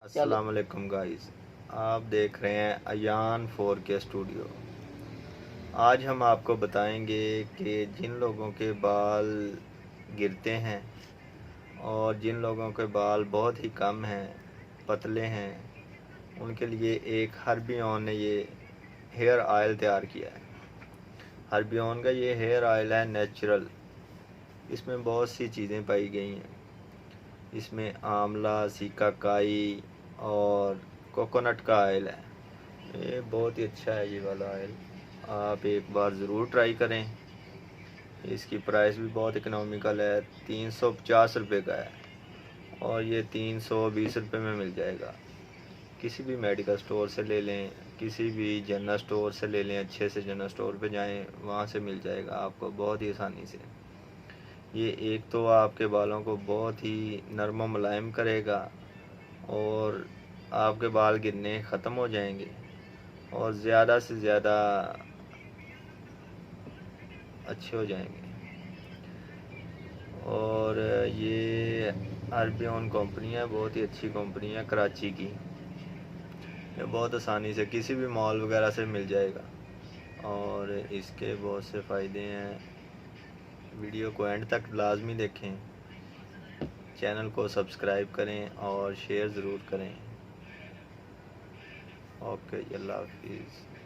चलो। अस्सलाम वालेकुम गाइस, आप देख रहे हैं अयान 4K स्टूडियो। आज हम आपको बताएंगे कि जिन लोगों के बाल गिरते हैं और जिन लोगों के बाल बहुत ही कम हैं, पतले हैं, उनके लिए एक हर्बियन ने ये हेयर ऑयल तैयार किया है। हर्बियन का ये हेयर ऑयल है नेचुरल। इसमें बहुत सी चीज़ें पाई गई हैं। इसमें आंवला, सिकाकाई और कोकोनट का ऑयल है। ये बहुत ही अच्छा है ये वाला ऑयल। आप एक बार ज़रूर ट्राई करें। इसकी प्राइस भी बहुत इकनॉमिकल है, 350 रुपये का है और ये 320 रुपये में मिल जाएगा। किसी भी मेडिकल स्टोर से ले लें, किसी भी जनरल स्टोर से ले लें, अच्छे से जनरल स्टोर पे जाएं, वहाँ से मिल जाएगा आपको बहुत ही आसानी से। ये एक तो आपके बालों को बहुत ही नरम और मुलायम करेगा और आपके बाल गिरने ख़त्म हो जाएंगे और ज़्यादा से ज़्यादा अच्छे हो जाएंगे। और ये आरबीओन कंपनी है, बहुत ही अच्छी कंपनी है कराची की। ये बहुत आसानी से किसी भी मॉल वगैरह से मिल जाएगा और इसके बहुत से फ़ायदे हैं। वीडियो को एंड तक लाजमी देखें, चैनल को सब्सक्राइब करें और शेयर ज़रूर करें। ओके, अल्लाह हाफिज़।